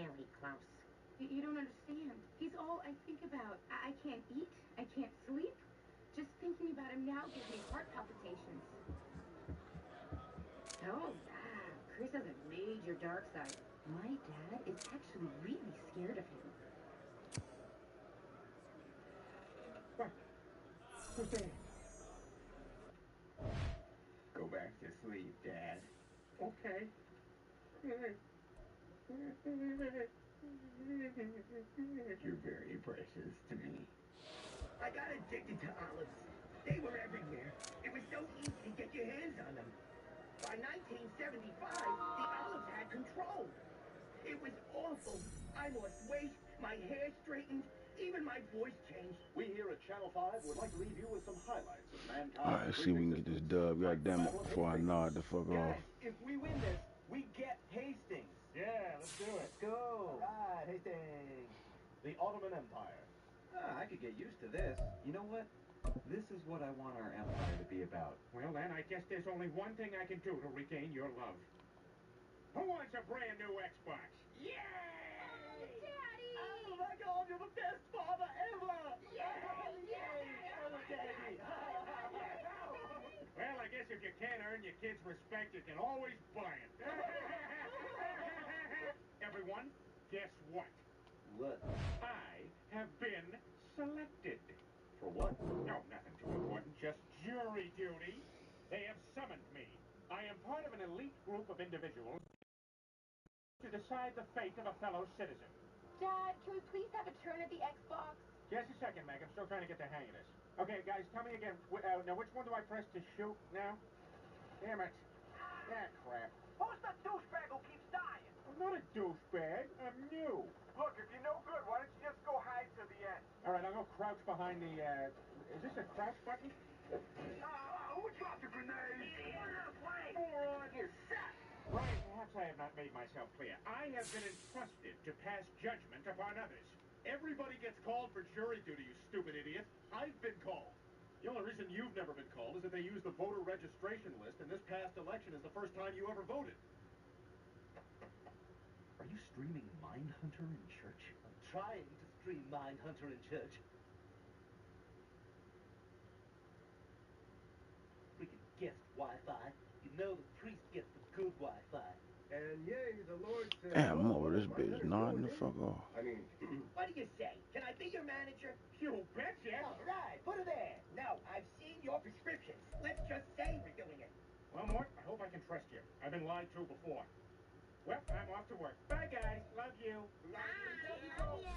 really close. You don't understand. He's all I think about. I can't eat. I can't sleep. Just thinking about him now gives me heart palpitations. Oh, wow. Chris has a major dark side. My dad is actually really scared of him. What? Who's there? Go back to sleep, Dad. Okay. You're very precious to me. I got addicted to olives. They were everywhere. It was so easy to get your hands on them. By 1975, the olives had control. It was awful. I lost weight, my hair straightened, even my voice changed. We here at Channel 5 would like to leave you with some highlights of mankind. Alright, see if we can get this dub. God damn it, before I nod the fuck off. Guys, if we win this, we get Hastings. Yeah, let's do it. Let's go. All right, Hastings. The Ottoman Empire. I could get used to this. You know what? This is what I want our empire to be about. Well, then, I guess there's only one thing I can do to regain your love. Who wants a brand new Xbox? Yay! Oh, Daddy! Oh my God, you're the best father ever! Yay! Well, I guess if you can't earn your kids' respect, you can always buy it. Everyone, guess what? What? I have been selected. For what? No, nothing too important, just jury duty. They have summoned me. I am part of an elite group of individuals to decide the fate of a fellow citizen. Dad, can we please have a turn at the Xbox? Just a second, Meg. I'm still trying to get the hang of this. Okay, guys, tell me again. Now, which one do I press to shoot now? Damn it. Ah, crap. Who's the douchebag who keeps dying? I'm not a douchebag. I'm new. Look, if you're no good, why don't you just go hide to the end? All right, I'll go crouch behind the, is this a crouch button? Who dropped a grenade? Moron, you suck! Right, perhaps I have not made myself clear. I have been entrusted to pass judgment upon others. Everybody gets called for jury duty, you stupid idiot. I've been called. The only reason you've never been called is that they used the voter registration list, and this past election is the first time you ever voted. Are you streaming Mindhunter in church? I'm trying to stream Mindhunter in church. Freaking guest Wi-Fi. You know the priest gets the good Wi-Fi. And yay, the Lord said... Damn, I'm over this bitch nodding the fuck off. I mean... What do you say? Can I be your manager? You betcha. All right, put her there. No, I've seen your prescriptions. Let's just say we're doing it. Well, Mort, I hope I can trust you. I've been lied to before. Well, I'm off to work. Bye, guys. Love you. Bye, love you.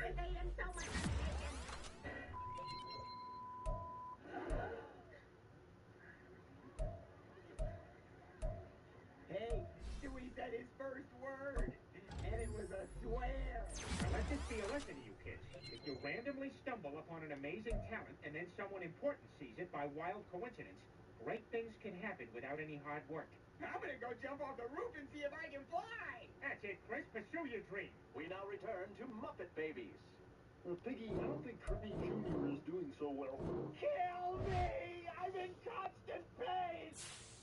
I hate him so much. Hey, Stewie said his first word, and it was a swear. Now let this be a lesson to you kids. If you randomly stumble upon an amazing talent and then someone important sees it by wild coincidence, great things can happen without any hard work. I'm gonna go jump off the roof and see if I can fly. That's it, Chris. Pursue your dream. We now return to Muppet Babies. Piggy, I don't think Kirby Jr. is doing so well. Kill me! I'm in constant pain!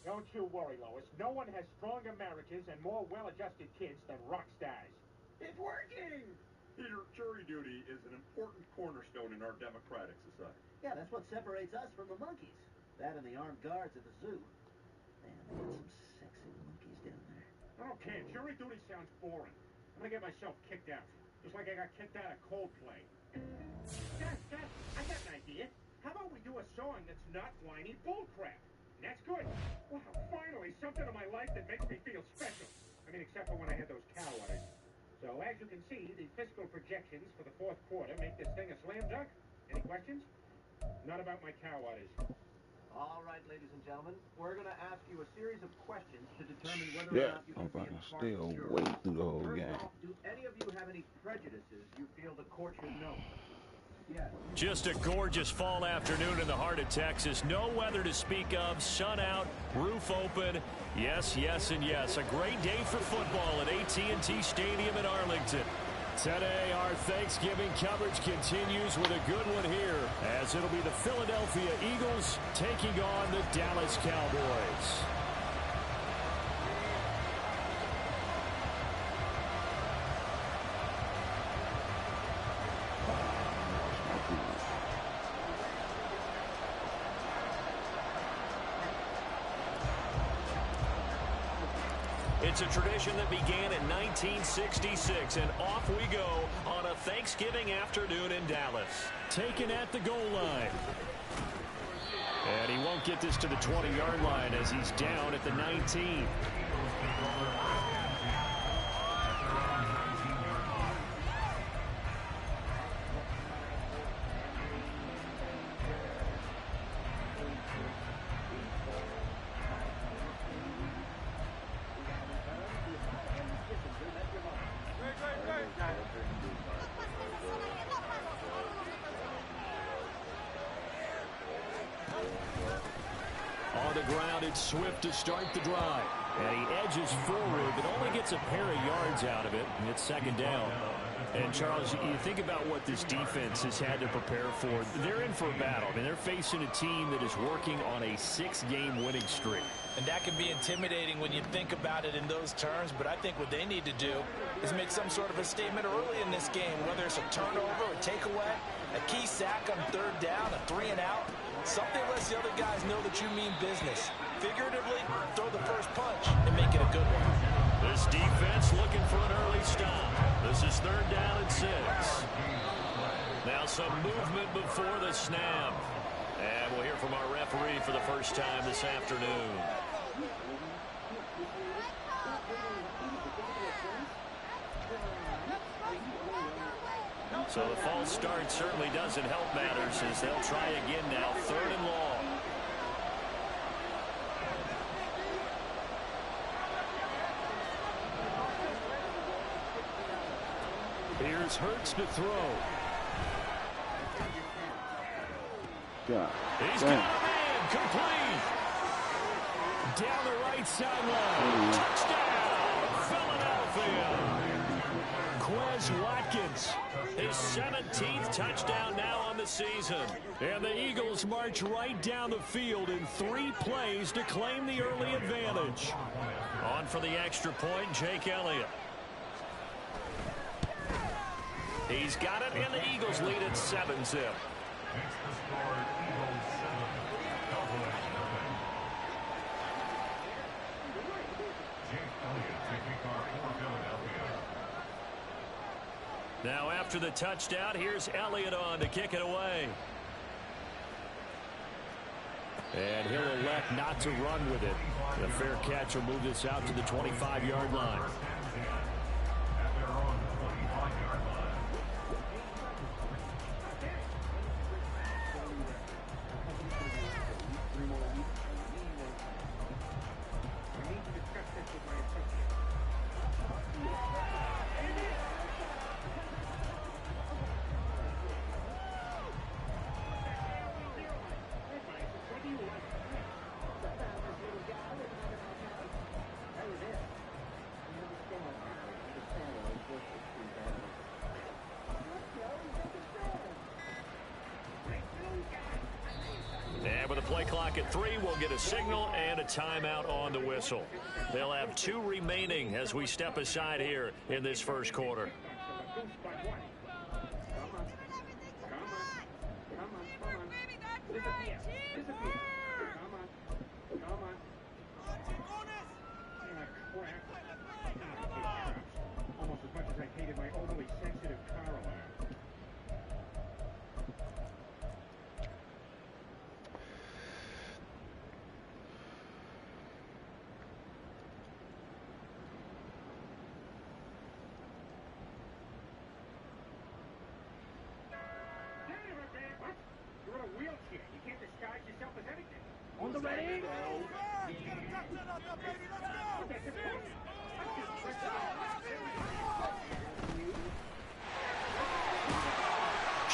Don't you worry, Lois. No one has stronger marriages and more well-adjusted kids than rock stars. It's working! Peter, jury duty is an important cornerstone in our democratic society. Yeah, that's what separates us from the monkeys. That and the armed guards at the zoo. Man, they got some sexy monkeys down there. I don't care. Jury duty sounds boring. I'm gonna get myself kicked out. Just like I got kicked out of Coldplay. Dad, I got an idea. How about we do a song that's not whiny bullcrap? And that's good. Wow, finally, something in my life that makes me feel special. I mean, except for when I had those cow udders. So, as you can see, the fiscal projections for the fourth quarter make this thing a slam dunk. Any questions? Not about my cow udders. All right, ladies and gentlemen, we're going to ask you a series of questions to determine whether or not you can be a part of the jury. Wait through the whole game. First off, do any of you have any prejudices you feel the court should know? Yes. Just a gorgeous fall afternoon in the heart of Texas. No weather to speak of. Sun out, roof open. Yes, yes, and yes. A great day for football at AT&T Stadium in Arlington. Today, our Thanksgiving coverage continues with a good one here, as it'll be the Philadelphia Eagles taking on the Dallas Cowboys. It's a tradition that began in 1966, and off we go on a Thanksgiving afternoon in Dallas. Taken at the goal line. And he won't get this to the 20-yard line as he's down at the 19. On the ground, it's Swift to start the drive. And he edges forward, but only gets a pair of yards out of it, and it's second down. And, Charles, you think about what this defense has had to prepare for. They're in for a battle. I mean, they're facing a team that is working on a 6-game winning streak. And that can be intimidating when you think about it in those terms, but I think what they need to do is make some sort of a statement early in this game, whether it's a turnover, a takeaway, a key sack on third down, a 3-and-out. Something lets the other guys know that you mean business. Figuratively, throw the first punch and make it a good one. This defense looking for an early stop. This is third down and 6. Now some movement before the snap. And we'll hear from our referee for the first time this afternoon. So the false start certainly doesn't help matters as they'll try again now, third and long. Here's Hurts to throw. Yeah. He's got him in, complete. Down the right sideline. Touchdown, Philadelphia. Quez Watkins, his 17th touchdown now on the season. And the Eagles march right down the field in 3 plays to claim the early advantage. On for the extra point, Jake Elliott. He's got it, and the Eagles lead at 7-zip. Now after the touchdown, here's Elliott on to kick it away. And he'll elect not to run with it. The fair catch will move this out to the 25-yard line. Play clock at 3. We'll get a signal and a timeout on the whistle. They'll have 2 remaining as we step aside here in this first quarter. Almost as much as I hated my overly sensitive car alarm. On the ready?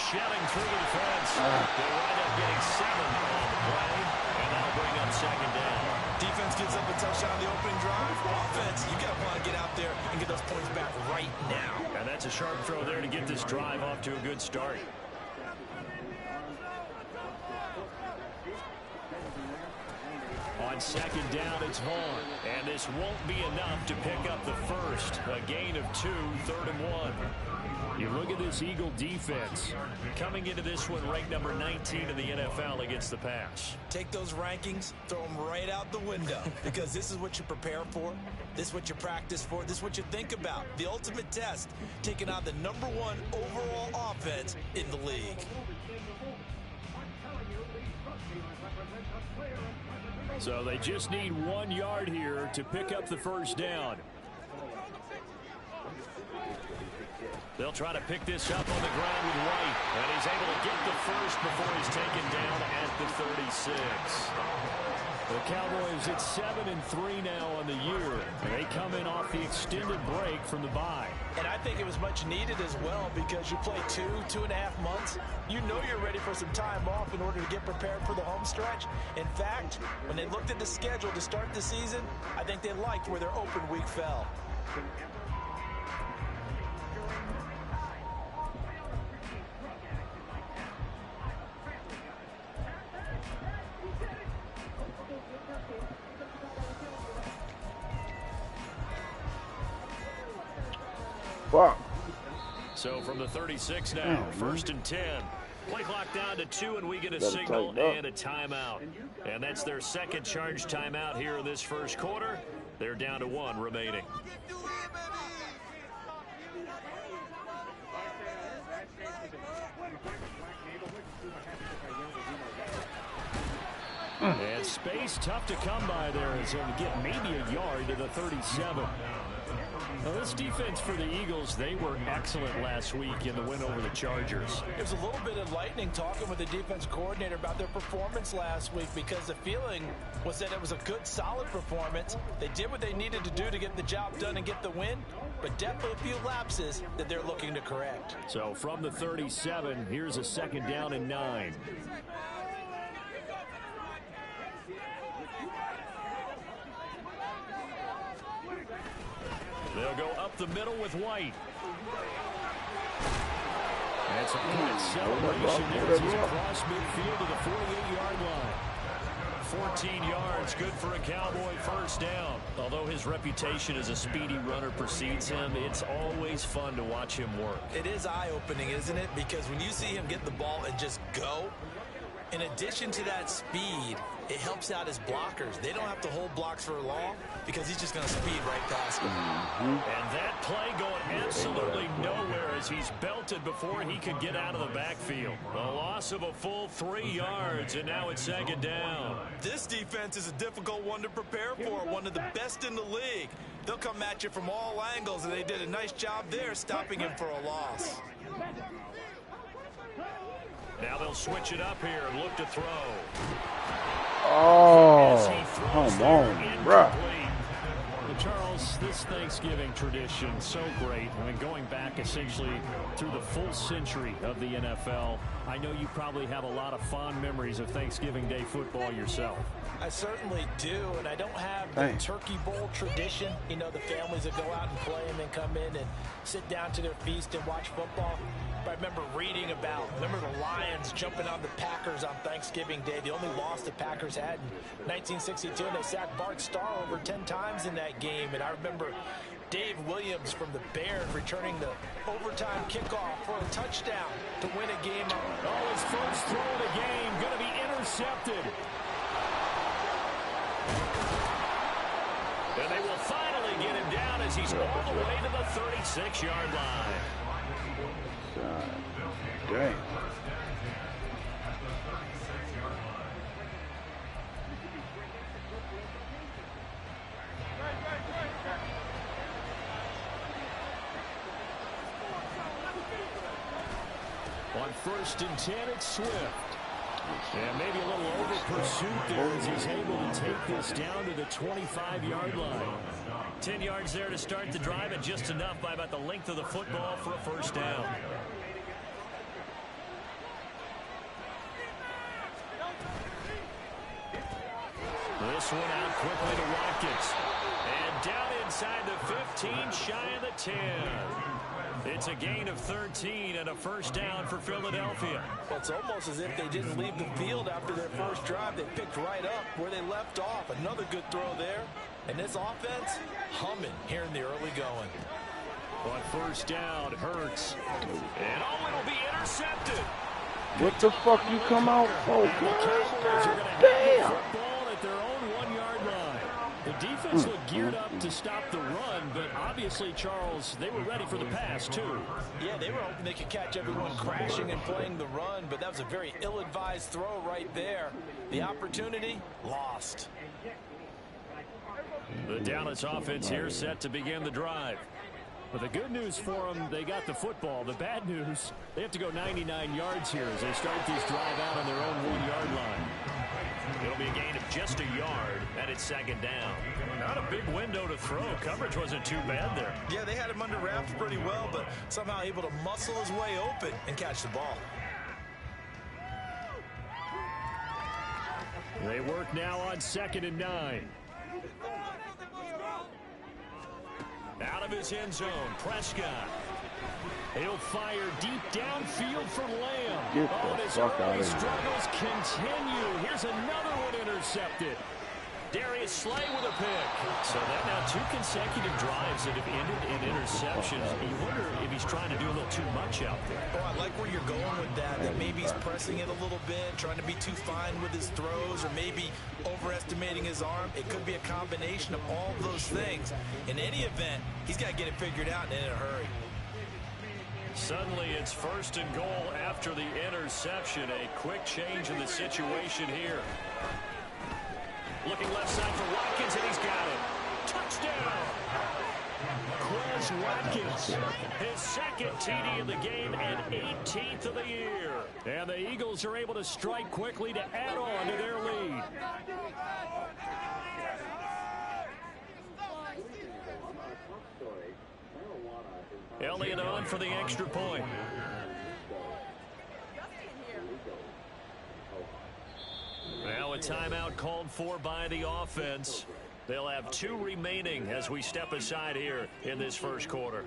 Shelling through the defense. They wind up getting 7 on the play, and that'll bring up second down. Defense gives up a touchdown on the opening drive. Offense, you got to want to get out there and get those points back right now. And that's a sharp throw there to get this drive off to a good start. On second down, it's Vaughn. And this won't be enough to pick up the first. A gain of 2, 3rd and 1. You look at this Eagle defense. Coming into this one, ranked number 19 in the NFL against the pass. Take those rankings, throw them right out the window. Because this is what you prepare for. This is what you practice for. This is what you think about. The ultimate test. Taking on the #1 overall offense in the league. So they just need 1 yard here to pick up the first down. They'll try to pick this up on the ground with White. And he's able to get the first before he's taken down at the 36. The Cowboys at 7-3 now on the year. And they come in off the extended break from the bye. And I think it was much needed as well because you play 2.5 months. You know you're ready for some time off in order to get prepared for the home stretch. In fact, when they looked at the schedule to start the season, I think they liked where their open week fell. Fuck. So from the 36 now, 1st and 10. Play clock down to 2, and we get a signal and a timeout. And that's their second charge timeout here in this first quarter. They're down to 1 remaining. And space tough to come by there as he'll get maybe a yard to the 37. Now, this defense for the Eagles, they were excellent last week in the win over the Chargers. It was a little bit enlightening talking with the defense coordinator about their performance last week because the feeling was that it was a good, solid performance. They did what they needed to do to get the job done and get the win, but definitely a few lapses that they're looking to correct. So from the 37, here's a 2nd down and 9. They'll go up the middle with White. That's a good celebration there as he's across midfield to the 48-yard line. 14 yards, good for a Cowboy first down. Although his reputation as a speedy runner precedes him, it's always fun to watch him work. It is eye-opening, isn't it? Because when you see him get the ball and just go, in addition to that speed, it helps out his blockers. They don't have to hold blocks for long because he's just going to speed right past them. And that play going absolutely nowhere as he's belted before he could get out of the backfield. A loss of a full 3 yards, and now it's 2nd down. This defense is a difficult one to prepare for, one of the best in the league. They'll come at you from all angles, and they did a nice job there stopping him for a loss. Now they'll switch it up here and look to throw. Oh, come on, bruh. Charles, this Thanksgiving tradition, so great. I mean, going back essentially through the full century of the NFL, I know you probably have a lot of fond memories of Thanksgiving Day football yourself. I certainly do, and I don't have the Turkey Bowl tradition. You know, the families that go out and play and then come in and sit down to their feast and watch football. But I remember reading about, the Lions jumping on the Packers on Thanksgiving Day. The only loss the Packers had in 1962, and they sacked Bart Starr over 10 times in that game. And I remember Dave Williams from the Bears returning the overtime kickoff for a touchdown to win a game. Oh, his first throw of the game going to be intercepted. And they will finally get him down as he's all the way to the 36-yard line. Dang. On 1st and 10, it's Swift. And maybe a little over pursuit there as he's able to take this down to the 25-yard line. 10 yards there to start the drive, and just enough by about the length of the football for a first down. This one out quickly to Watkins. And down inside the 15, shy of the 10. It's a gain of 13 and a first down for Philadelphia. It's almost as if they didn't leave the field after their first drive. They picked right up where they left off. Another good throw there. And this offense, humming here in the early going. On first down, Hurts. And it'll be intercepted. What the fuck you come out for, God damn. Football at their own 1-yard line. The defense looked geared up to stop the run, but obviously, Charles, they were ready for the pass, too. Yeah, they were hoping they could catch everyone crashing and playing the run, but that was a very ill-advised throw right there. The opportunity, lost. The Dallas offense here set to begin the drive. But the good news for them, they got the football. The bad news, they have to go 99 yards here as they start this drive out on their own 1-yard line. It'll be a gain of just a yard, and it's second down. Not a big window to throw. Coverage wasn't too bad there. Yeah, they had him under wraps pretty well, but somehow able to muscle his way open and catch the ball. They work now on 2nd and 9. Out of his end zone, Prescott. He'll fire deep downfield for Lamb. Get the fuck out of here. Struggles continue. Here's another one intercepted. Darius Slay with a pick. So that now 2 consecutive drives that have ended in interceptions. You wonder if he's trying to do a little too much out there. Oh, I like where you're going with that maybe he's pressing it a little bit, trying to be too fine with his throws, or maybe overestimating his arm. It could be a combination of all of those things. In any event, he's got to get it figured out and in a hurry. Suddenly it's 1st and goal after the interception. A quick change in the situation here. Looking left side for Watkins, and he's got it. Touchdown! Quez Watkins, his 2nd TD of the game and 18th of the year. And the Eagles are able to strike quickly to add on to their lead. Elliott on for the extra point. Now a timeout called for by the offense. They'll have 2 remaining as we step aside here in this first quarter.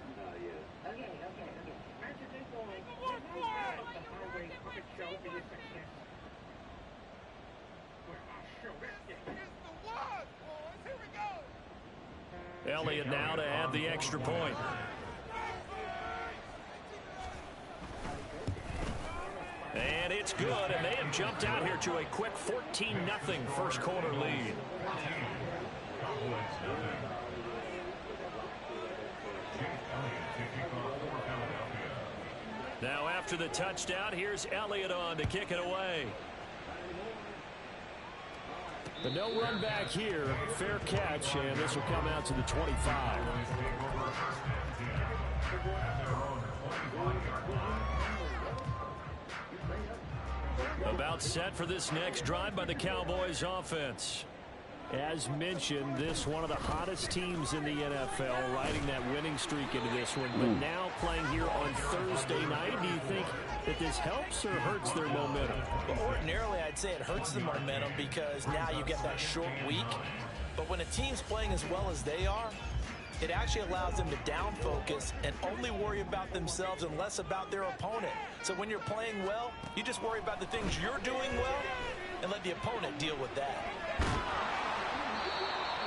Elliott now to add the extra point. And it's good, and they have jumped out here to a quick 14-0 first quarter lead. Now after the touchdown, here's Elliott on to kick it away. The no run back here, fair catch, and this will come out to the 25. About set for this next drive by the Cowboys offense. As mentioned, this one of the hottest teams in the NFL, riding that winning streak into this one, but now playing here on Thursday night. Do you think that this helps or hurts their momentum? Well, ordinarily, I'd say it hurts the momentum because now you get that short week. But when a team's playing as well as they are, it actually allows them to down focus and only worry about themselves and less about their opponent. So when you're playing well, you just worry about the things you're doing well and let the opponent deal with that.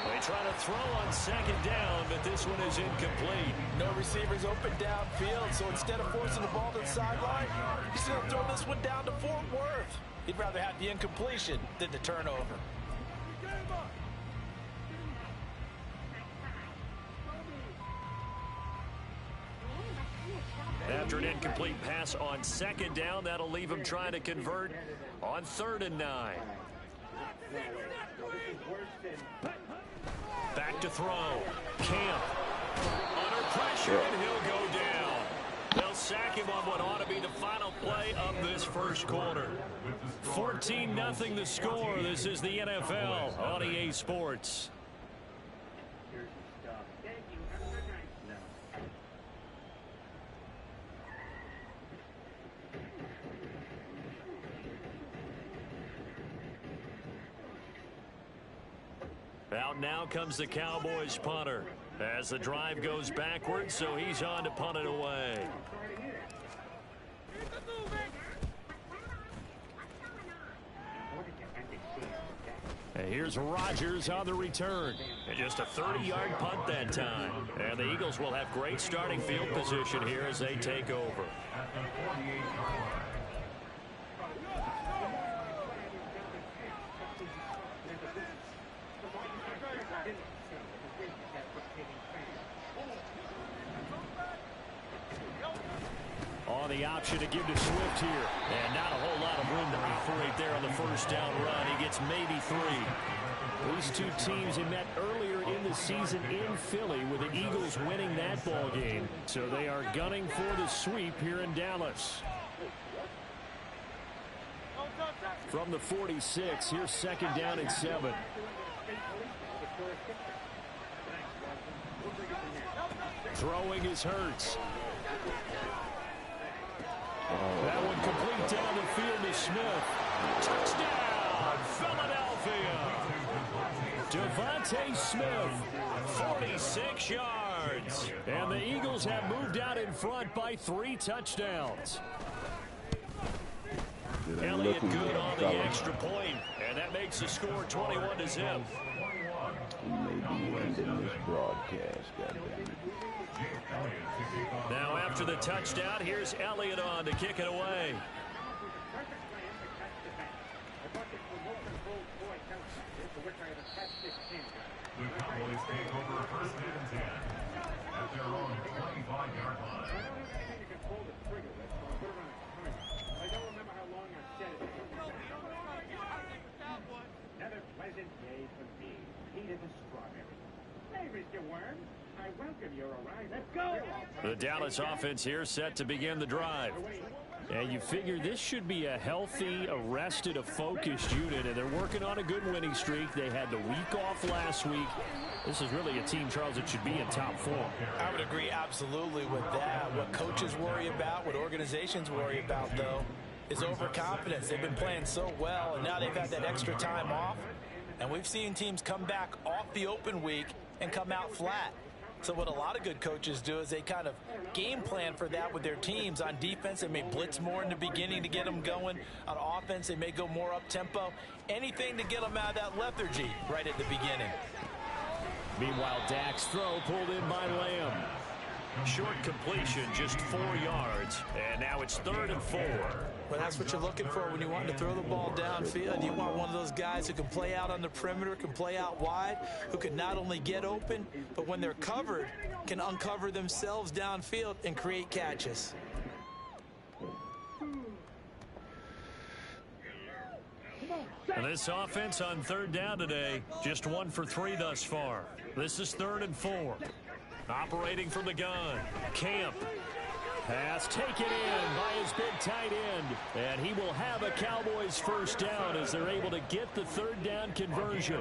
They try to throw on 2nd down, but this one is incomplete. No receivers open downfield, so instead of forcing the ball to the sideline, he's going to throw this one down to Fort Worth. He'd rather have the incompletion than the turnover. After an incomplete pass on 2nd down, that'll leave him trying to convert on 3rd and 9. Back to throw. Camp under pressure, and he'll go down. They'll sack him on what ought to be the final play of this first quarter. 14-0 the score. This is the NFL on EA Sports. Out now comes the Cowboys punter. As the drive goes backwards, so he's on to punt it away. And here's Rodgers on the return. And just a 30-yard punt that time. And the Eagles will have great starting field position here as they take over. On the option to give to Swift here. And not a whole lot of room to operate there on the first down run. He gets maybe 3. These two teams had met earlier in the season in Philly with the Eagles winning that ball game. So they are gunning for the sweep here in Dallas. From the 46, here's second down and 7. Throwing is Hurts. That one complete down the field to Smith. Touchdown, Philadelphia. Devontae Smith, 46 yards. And the Eagles have moved out in front by 3 touchdowns. Elliott good on the extra point, and that makes the score 21-0. We may be ending this broadcast, goddammit. Now after the touchdown, here's Elliott on to kick it away. The Cowboys take over first and 10 at their own 25-yard line. I don't remember how long I said it. Another pleasant day for me. Peter the Strawberry. Hey, Mr. Worm. I welcome your arrival. Let's go! The Dallas offense here set to begin the drive. And you figure this should be a healthy, a focused unit, and they're working on a good winning streak. They had the week off last week. This is really a team, Charles, that should be in top form. I would agree absolutely with that. What coaches worry about, what organizations worry about, though, is overconfidence. They've been playing so well, and now they've had that extra time off. And we've seen teams come back off the open week and come out flat. So what a lot of good coaches do is they kind of game plan for that with their teams. On defense, they may blitz more in the beginning to get them going. On offense, they may go more up-tempo. Anything to get them out of that lethargy right at the beginning. Meanwhile, Dak's throw pulled in by Lamb. Short completion, just 4 yards. And now it's 3rd and 4. Well, that's what you're looking for when you want to throw the ball downfield. You want one of those guys who can play out on the perimeter, can play out wide, who can not only get open, but when they're covered, can uncover themselves downfield and create catches. And this offense on 3rd down today, just 1 for 3 thus far. This is 3rd and 4. Operating from the gun, Camp. Pass taken in by his big tight end. And he will have a Cowboys first down as they're able to get the 3rd down conversion.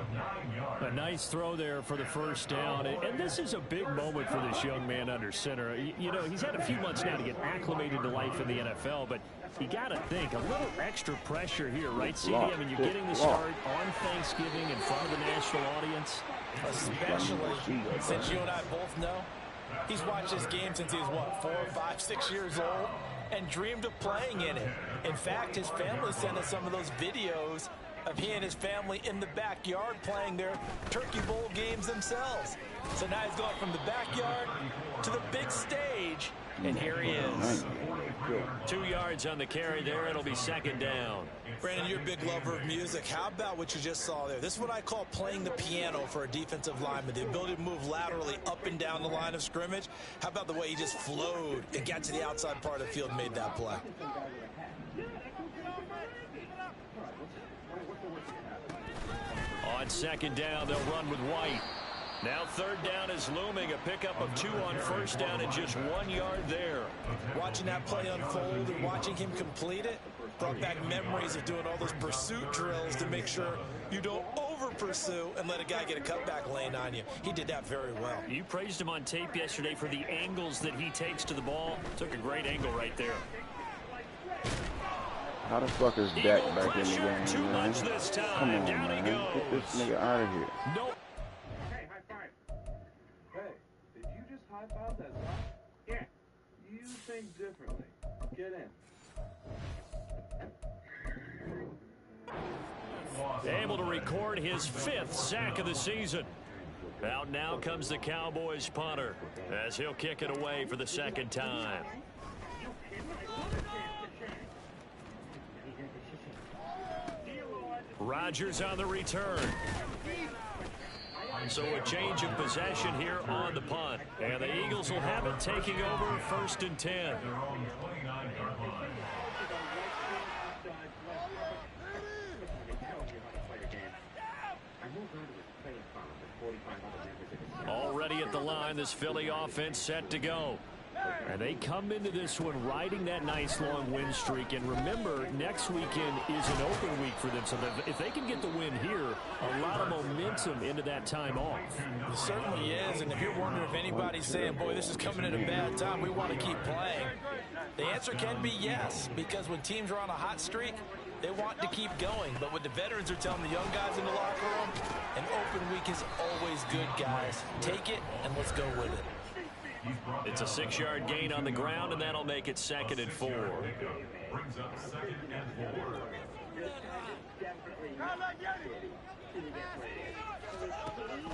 A nice throw there for the first down. And this is a big moment for this young man under center. You know, he's had a few months now to get acclimated to life in the NFL, but you got to think, a little extra pressure here, right, CD? I mean, you're getting the start on Thanksgiving in front of the national audience. Especially since you and I both know he's watched this game since he was, what, 4, 5, 6 years old and dreamed of playing in it. In fact, his family sent us some of those videos of he and his family in the backyard playing their Turkey Bowl games themselves. So now he's going from the backyard to the big stage, and here he is. 2 yards on the carry there. It'll be 2nd down. Brandon, you're a big lover of music. How about what you just saw there? This is what I call playing the piano for a defensive lineman. The ability to move laterally up and down the line of scrimmage. How about the way he just flowed and got to the outside part of the field and made that play? On 2nd down, they'll run with White. Now 3rd down is looming. A pickup of 2 on 1st down and just 1 yard there. Watching that play unfold and watching him complete it brought back memories of doing all those pursuit drills to make sure you don't over-pursue and let a guy get a cutback lane on you. He did that very well. You praised him on tape yesterday for the angles that he takes to the ball. Took a great angle right there. How the fuck is Dak back in the game, too man? much this time. Come on, Down man. he goes. Get this nigga out of here. Nope. Hey, high five. Hey, high-fived that guy? Yeah. You think differently. Get in. Able to record his 5th sack of the season. Out now comes the Cowboys punter as he'll kick it away for the 2nd time. Rodgers on the return. So a change of possession here on the punt. And the Eagles will have it taking over 1st and 10. Already at the line, this Philly offense set to go. And they come into this one riding that nice long win streak. And remember, next weekend is an open week for them. So if they can get the win here, a lot of momentum into that time off. It certainly is. And if you're wondering if anybody's saying, boy, this is coming at a bad time, we want to keep playing, the answer can be yes. Because when teams are on a hot streak, they want to keep going. But what the veterans are telling the young guys in the locker room, an open week is always good, guys. Take it, and let's go with it. It's a 6-yard gain on the ground, and that'll make it 2nd and 4. Brings up 2nd and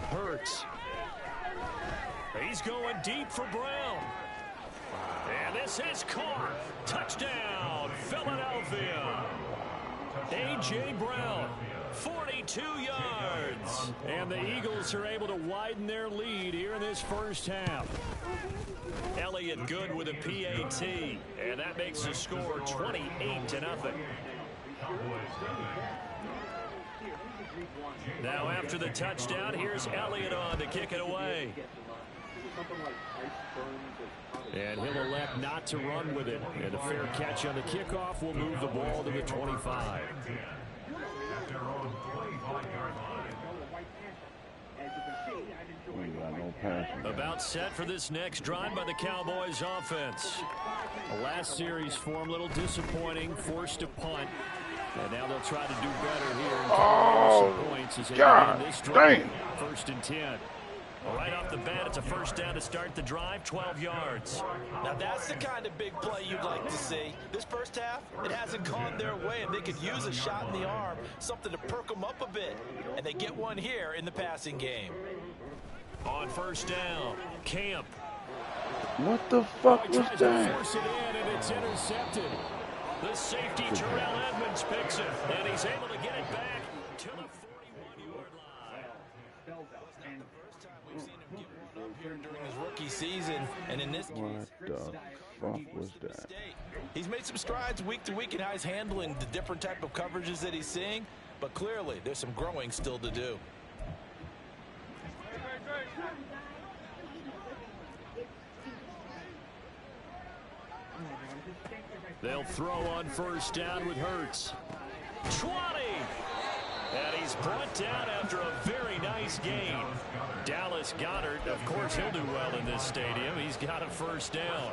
4. Hurts. He's going deep for Brown. And this is caught. Touchdown, Philadelphia. A.J. Brown, 42 yards. And the Eagles are able to widen their lead here in this 1st half. Elliott good with a PAT. And that makes the score 28-0. Now after the touchdown, here's Elliott on to kick it away. And he'll elect not to run with it. And a fair catch on the kickoff will move the ball to the 25. About set for this next drive by the Cowboys offense. The last series for him, a little disappointing, forced to punt. And now they'll try to do better here and some points as they begin this drive. 1st and 10. Right off the bat, it's a 1st down to start the drive, 12 yards. Now that's the kind of big play you'd like to see. This 1st half, it hasn't gone their way, and they could use a shot in the arm, something to perk them up a bit. And they get one here in the passing game. On 1st down, Camp. What the fuck was that? Force it in, and it's intercepted. The safety, Terrell Edmonds, picks it, and he's able to get it back to the 41-yard line. Not the first time we've seen him give one up here during his rookie season, and in this case, What the fuck was that? He's made some strides week to week in how he's handling the different type of coverages that he's seeing, but clearly there's some growing still to do. They'll throw on 1st down with Hurts. 20! And he's brought down after a very nice gain. Dallas Goedert, of course, he'll do well in this stadium. He's got a 1st down.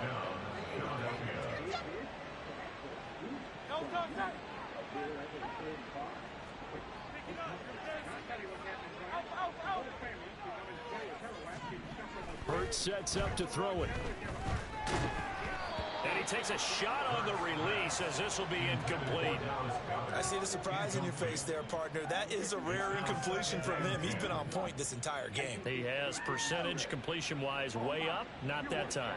Hurts sets up to throw it. And he takes a shot on the release as this will be incomplete. I see the surprise in your face there, partner. That is a rare incompletion from him. He's been on point this entire game. He has percentage completion-wise way up. Not that time.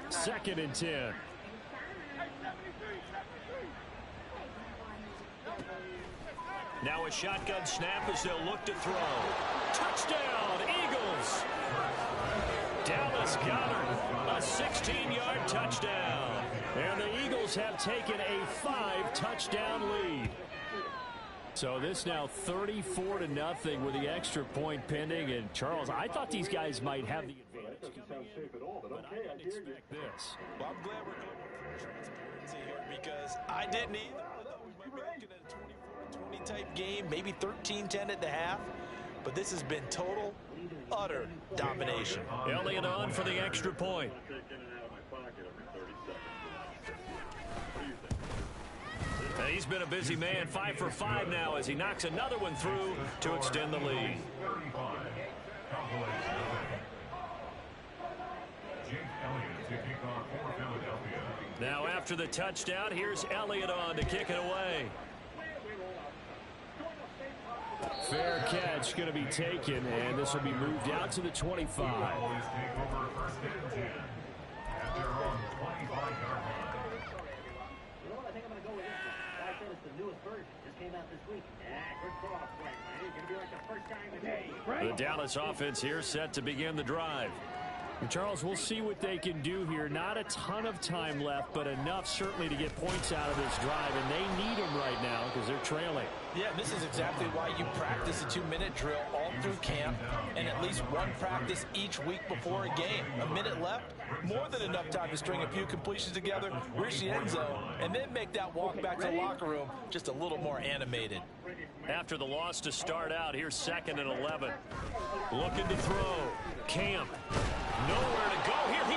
Second and 10. Now a shotgun snap as they'll look to throw. Touchdown, Eagles! Dallas Goedert, a 16-yard touchdown. And the Eagles have taken a 5-touchdown lead. So this now 34-0 with the extra point pending. And Charles, I thought these guys might have the advantage coming in, but I didn't expect this. Well, I'm glad we're going for transparency here because I didn't either. I thought we might be looking at a 24-20 type game, maybe 13-10 at the half. But this has been total, utter domination. Elliott on for the extra point. He's been a busy man, 5 for 5 now as he knocks another one through to extend the lead. Now after the touchdown, here's Elliott on to kick it away. Fair catch going to be taken, and this will be moved out to the 25. The Dallas offense here set to begin the drive. And Charles, we'll see what they can do here. Not a ton of time left, but enough certainly to get points out of this drive, and they need them right now because they're trailing. Yeah, this is exactly why you practice a 2-minute drill all through camp and at least one practice each week before a game. A minute left, more than enough time to string a few completions together, reach the end zone, and then make that walk back to the locker room just a little more animated. After the loss to start out, here's 2nd and 11. Looking to throw. Camp. Nowhere to go here.